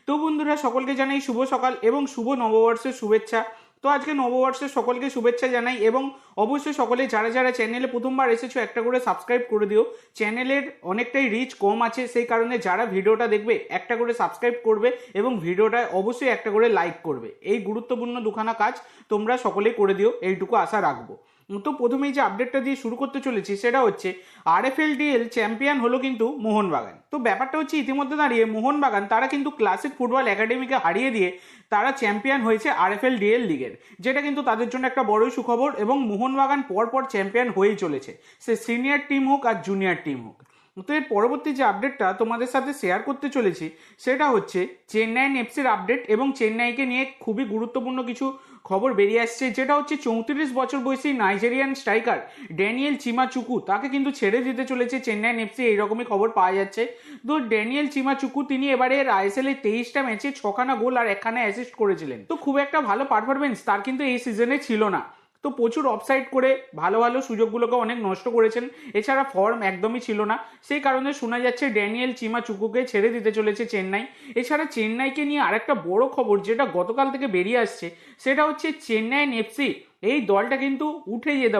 তো বন্ধুরা সকলকে জানাই শুভ সকাল এবং শুভ নববর্ষের শুভেচ্ছা। তো আজকে নববর্ষের সকলকে শুভেচ্ছা জানাই এবং অবশ্যই সকলে যারা যারা চ্যানেলে প্রথমবার এসেছো একটা করে সাবস্ক্রাইব করে দিও। চ্যানেলের অনেকটাই রিচ কম আছে, সেই কারণে যারা ভিডিওটা দেখবে একটা করে সাবস্ক্রাইব করবে এবং ভিডিওটা অবশ্যই একটা করে লাইক করবে। এই গুরুত্বপূর্ণ দুখানা কাজ তোমরা সকলেই করে দিও, এইটুকু আশা রাখবো। তো প্রথমেই যে আপডেটটা দিয়ে শুরু করতে চলেছি সেটা হচ্ছে RFLDL চ্যাম্পিয়ন হলো কিন্তু মোহনবাগান। তো ব্যাপারটা হচ্ছে ইতিমধ্যে দাঁড়িয়ে মোহনবাগান তারা কিন্তু ক্লাসিক ফুটবল একাডেমিকে হারিয়ে দিয়ে তারা চ্যাম্পিয়ন হয়েছে RFLDL লিগের, যেটা কিন্তু তাদের জন্য একটা বড়ই সুখবর। এবং মোহনবাগান পরপর চ্যাম্পিয়ন হয়েই চলেছে, সে সিনিয়র টিম হোক আর জুনিয়র টিম হোক। তো এর পরবর্তী যে আপডেটটা তোমাদের সাথে শেয়ার করতে চলেছি সেটা হচ্ছে চেন্নাই এফসির আপডেট এবং চেন্নাইকে নিয়ে খুবই গুরুত্বপূর্ণ কিছু খবর বেরিয়ে আসছে, যেটা হচ্ছে 34 বছর বয়সী নাইজেরিয়ান স্ট্রাইকার ড্যানিয়েল চিমাচুকু তাকে কিন্তু ছেড়ে দিতে চলেছে চেন্নাই এফসি, এইরকমই খবর পাওয়া যাচ্ছে। তো ড্যানিয়েল চিমাচুকু তিনি এবারে ISL এর 23টা ম্যাচে 6খানা গোল আর 1খানা অ্যাসিস্ট করেছিলেন। তো খুব একটা ভালো পারফরমেন্স তার কিন্তু এই সিজনে ছিল না। তো প্রচুর অফসাইড করে ভালো ভালো সুযোগগুলোকে অনেক নষ্ট করেছেন, এছাড়া ফর্ম একদমই ছিল না। সেই কারণে শোনা যাচ্ছে ড্যানিয়েল চিমাচুকুকে ছেড়ে দিতে চলেছে চেন্নাই। এছাড়া চেন্নাইকে নিয়ে আরেকটা বড় খবর যেটা গতকাল থেকে বেরিয়ে আসছে সেটা হচ্ছে চেন্নাই এফসি এই দলটা কিন্তু উঠে যেতে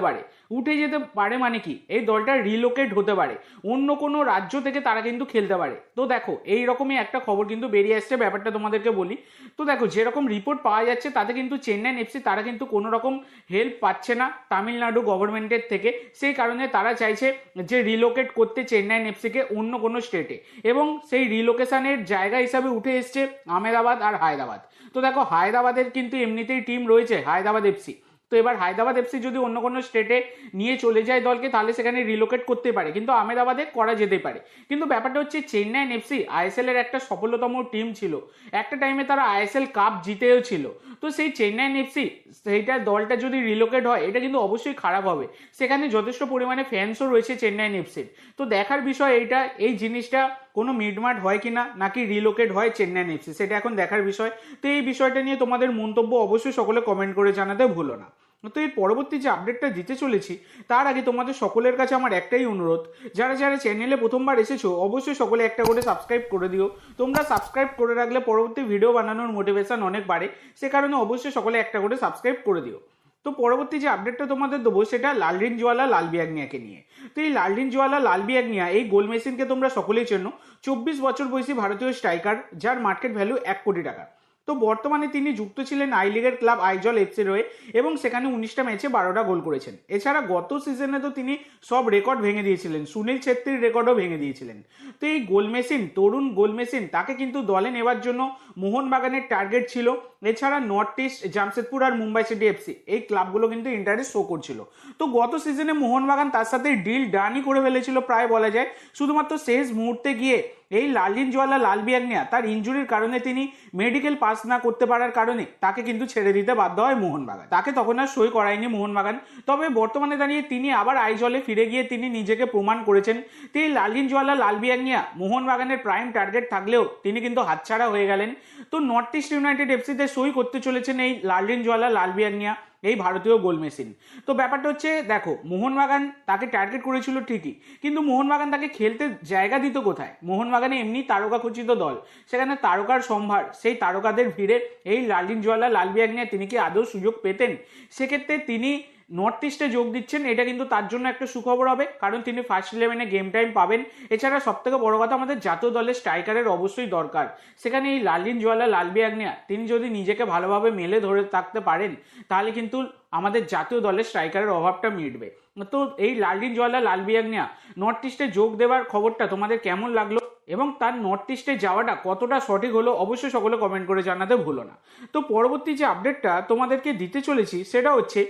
পারে মানে কি এই দলটা রিলোকেট হতে পারে, অন্য কোনো রাজ্য থেকে তারা কিন্তু খেলতে পারে। তো দেখো এই রকমই একটা খবর কিন্তু বেরিয়ে আসছে, ব্যাপারটা তোমাদেরকে বলি। তো দেখো যেরকম রিপোর্ট পাওয়া যাচ্ছে তাতে কিন্তু চেন্নাই এফসি তারা কিন্তু কোনো রকম হেল্প পাচ্ছে না তামিলনাড়ু গভর্নমেন্টের থেকে, সেই কারণে তারা চাইছে যে রিলোকেট করতে চেন্নাই এফসিকে অন্য কোনো স্টেটে, এবং সেই রিলোকেশনের জায়গা হিসাবে উঠে এসছে আহমেদাবাদ আর হায়দ্রাবাদ। তো দেখো হায়দ্রাবাদের কিন্তু এমনিতেই টিম রয়েছে হায়দ্রাবাদ এফসি। তো এবার হায়দ্রাবাদ এফসি যদি অন্য কোনো স্টেটে নিয়ে চলে যায় দলকে তাহলে সেখানে রিলোকেট করতে পারে, কিন্তু আহমেদাবাদে করা যেতে পারে। কিন্তু ব্যাপারটা হচ্ছে চেন্নাই এফসি ISL এর একটা সফলতম টিম ছিল, একটা টাইমে তারা ISL কাপ জিতেও ছিল। তো সেই চেন্নাই এফসি সেইটা দলটা যদি রিলোকেট হয় এটা কিন্তু অবশ্যই খারাপ হবে, সেখানে যথেষ্ট পরিমাণে ফ্যান্সও রয়েছে চেন্নাই এফসির। তো দেখার বিষয় এইটা, এই জিনিসটা কোনো মিডমার্ট হয় কিনা নাকি রিলোকেট হয় চেন্নাই এফসি, সেটা এখন দেখার বিষয়। তো এই বিষয়টা নিয়ে তোমাদের মন্তব্য অবশ্যই সকলে কমেন্ট করে জানাতে ভুলো না। তো এর পরবর্তী যে আপডেটটা দিতে চলেছি তার আগে তোমাদের সকলের কাছে আমার একটাই অনুরোধ, যারা যারা চ্যানেলে প্রথমবার এসেছো অবশ্যই সকলে একটা করে সাবস্ক্রাইব করে দিও। তোমরা সাবস্ক্রাইব করে রাখলে পরবর্তী ভিডিও বানানোর মোটিভেশন অনেক বাড়ে, সে কারণে অবশ্যই সকলে একটা করে সাবস্ক্রাইব করে দিও। তো পরবর্তী যে আপডেটটা তোমাদের দেবো সেটা লালরিনজওয়ালা লালবিয়াগনিয়াকে নিয়ে। তো এই লালরিনজওয়ালা লালবিয়াগনিয়া এই গোল মেশিনকে তোমরা সকলেই চেনো, 24 বছর বয়সী ভারতীয় স্ট্রাইকার যার মার্কেট ভ্যালু 1 কোটি টাকা। তো বর্তমানে তিনি যুক্ত ছিলেন আই লিগের ক্লাব আইজল এফসির হয়ে এবং সেখানে 19টা ম্যাচে 12টা গোল করেছেন। এছাড়া গত সিজনে তো তিনি সব রেকর্ড ভেঙে দিয়েছিলেন, সুনীল ছেত্রীর রেকর্ডও ভেঙে দিয়েছিলেন। তো এই গোল মেশিন, তরুণ গোল মেশিন তাকে কিন্তু দলে নেওয়ার জন্য মোহনবাগানের টার্গেট ছিল। এছাড়া নর্থ ইস্ট, জামশেদপুর আর মুম্বাই সিটি এফসি এই ক্লাবগুলো কিন্তু ইন্টারেস্ট শো করছিল। তো গত সিজনে মোহনবাগান তার সাথে ডিল ডানই করে ফেলেছিল প্রায় বলা যায়, শুধুমাত্র শেষ মুহূর্তে গিয়ে এই লালরিনজওয়ালা লালবিয়াগনিয়া তার ইনজুরির কারণে তিনি মেডিকেল পাস না করতে পারার কারণে তাকে কিন্তু ছেড়ে দিতে বাধ্য হয় মোহনবাগান, তাকে তখন আর সই করায়নি মোহনবাগান। তবে বর্তমানে দাঁড়িয়ে তিনি আবার আইজলে ফিরে গিয়ে তিনি নিজেকে প্রমাণ করেছেন। তো এই লালরিনজওয়ালা লালবিয়াগনিয়া মোহনবাগানের প্রাইম টার্গেট থাকলেও তিনি কিন্তু হাতছাড়া হয়ে গেলেন। তো নর্থ ইস্ট ইউনাইটেড এফসিতে সই করতে চলেছেন এই লালরিনজওয়ালা লালবিয়াগনিয়া, এই ভারতীয় গোল মেশিন। তো ব্যাপারটা হচ্ছে দেখো মোহনবাগান তাকে টার্গেট করেছিল ঠিকই, কিন্তু মোহনবাগান তাকে খেলতে জায়গা দিত কোথায়? মোহনবাগানে এমনি তারকা খচিত দল, সেখানে তারকার সম্ভার, সেই তারকাদের ভিড়ে এই লালরিনজওয়ালা লালবিয়াগনিয়া তিনি কি আদৌ সুযোগ পেতেন? সেক্ষেত্রে তিনি নর্থ ইস্টে যোগ দিচ্ছেন, এটা কিন্তু তার জন্য একটা সুখবর হবে, কারণ তিনি ফার্স্ট 11-এ গেম টাইম পাবেন। এছাড়া সবথেকে বড় কথা আমাদের জাতীয় দলের স্ট্রাইকারের অবশ্যই দরকার, সেখানে এই লালরিনজওয়ালা লালবিয়াগনিয়া তিনি যদি নিজেকে ভালোভাবে মেলে ধরে থাকতে পারেন তাহলে কিন্তু আমাদের জাতীয় দলের স্ট্রাইকারের অভাবটা মিটবে। তো এই লালরিনজওয়ালা লালবিয়াগনিয়া নর্থ ইস্টে যোগ দেওয়ার খবরটা তোমাদের কেমন লাগলো এবং তার নর্থ ইস্টে যাওয়াটা কতটা সঠিক হলো অবশ্যই সকলে কমেন্ট করে জানাতে ভুলো না। তো পরবর্তী যে আপডেটটা তোমাদেরকে দিতে চলেছি সেটা হচ্ছে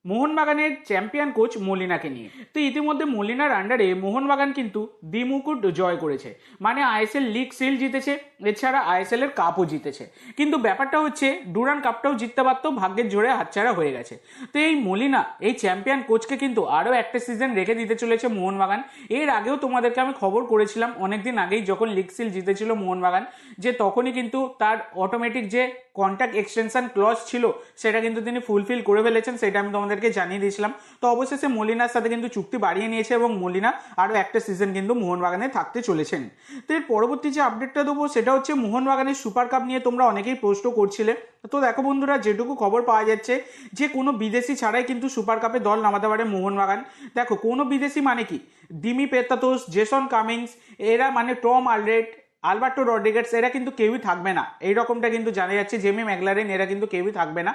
মোহনবাগানের চ্যাম্পিয়ন কোচ মলিনাকে নিয়ে। তো ইতিমধ্যে মলিনার আন্ডারে মোহনবাগান কিন্তু দ্বিমুকুট জয় করেছে, মানে ISL লিগ সিল জিতেছে, এছাড়া ISL এর কাপও জিতেছে। কিন্তু ব্যাপারটা হচ্ছে ডুরান কাপটাও জিততে পারতো, ভাগ্যের জোরে হাতছাড়া হয়ে গেছে। তো এই মলিনা এই চ্যাম্পিয়ন কোচকে কিন্তু আরও একটা সিজন রেখে দিতে চলেছে মোহনবাগান। এর আগেও তোমাদেরকে আমি খবর করেছিলাম অনেকদিন আগেই যখন লিগ সিল জিতেছিল মোহনবাগান, যে তখনই কিন্তু তার অটোমেটিক যে কন্ট্রাক্ট এক্সটেনশন ক্লজ ছিল সেটা কিন্তু তিনি ফুলফিল করে ফেলেছেন, সেটা আমি তোমাদের তোমাদেরকে জানিয়ে দিয়েছিলাম। তো অবশেষে মলিনার সাথে কিন্তু চুক্তি বাড়িয়ে নিয়েছে এবং মলিনা আরও একটা সিজন কিন্তু মোহনবাগানে থাকতে চলেছেন। তো এর পরবর্তী যে আপডেটটা দেবো সেটা হচ্ছে মোহনবাগানের সুপার কাপ নিয়ে তোমরা অনেকেই প্রশ্ন করছিলে। তো দেখো বন্ধুরা, যেটুকু খবর পাওয়া যাচ্ছে যে কোনো বিদেশি ছাড়াই কিন্তু সুপার কাপে দল নামাতে পারে মোহনবাগান। দেখো কোনো বিদেশি মানে কি, ডিমি পেতাতোস, জেসন কামিন্স, এরা মানে টম আলরেড, আলবার্টো রড্রিগেজ, এরা কিন্তু কেউই থাকবে না, এইরকমটা কিন্তু জানা যাচ্ছে। জেমি ম্যাকলারেন এরা কিন্তু কেউই থাকবে না।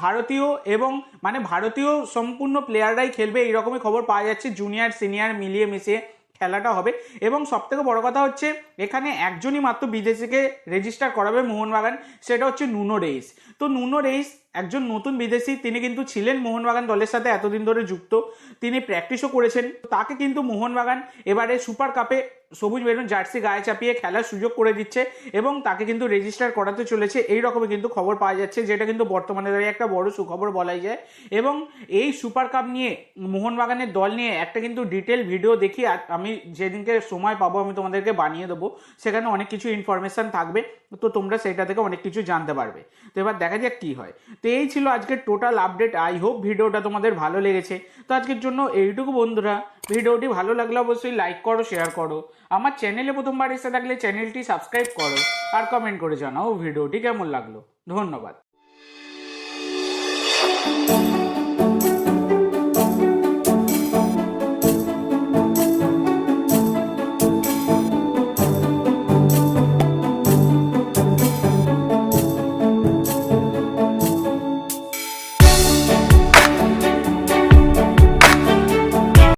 ভারতীয় এবং মানে ভারতীয় সম্পূর্ণ প্লেয়াররাই খেলবে, এইরকমই খবর পাওয়া যাচ্ছে। জুনিয়র সিনিয়র মিলিয়ে মিশিয়ে খেলাটা হবে। এবং সবথেকে বড় কথা হচ্ছে এখানে একজনই মাত্র বিদেশিকে রেজিস্টার করাবে মোহনবাগান, সেটা হচ্ছে নুনো রেইস। তো নুনো রেইস একজন নতুন বিদেশি, তিনি কিন্তু ছিলেন মোহনবাগান দলের সাথে এতদিন ধরে যুক্ত, তিনি প্র্যাকটিসও করেছেন। তাকে কিন্তু মোহনবাগান এবারে সুপার কাপে সবুজ মেরুন জার্সি গায়ে চাপিয়ে খেলার সুযোগ করে দিচ্ছে এবং তাকে কিন্তু রেজিস্টার করাতে চলেছে, এই রকমই কিন্তু খবর পাওয়া যাচ্ছে, যেটা কিন্তু বর্তমানে দাঁড়িয়ে একটা বড় সুখবর বলাই যায়। এবং এই সুপার কাপ নিয়ে মোহনবাগানের দল নিয়ে একটা কিন্তু ডিটেল ভিডিও দেখি, আমি যেদিনকে সময় পাবো আমি তোমাদেরকে বানিয়ে দেবো, সেখানে অনেক কিছু ইনফরমেশান থাকবে, তো তোমরা সেটা থেকে অনেক কিছু জানতে পারবে। তো এবার দেখা যাক কী হয়। তো এই ছিল আজকের টোটাল আপডেট। আই হোপ ভিডিওটা তোমাদের ভালো লেগেছে। তো আজকের জন্য এইটুকু বন্ধুরা, ভিডিওটি ভালো লাগলে অবশ্যই লাইক করো, শেয়ার করো, আমার চ্যানেলে প্রথমবার এসে থাকলে চ্যানেলটি সাবস্ক্রাইব করো, আর কমেন্ট করে জানাও ভিডিওটি কেমন লাগলো। ধন্যবাদ।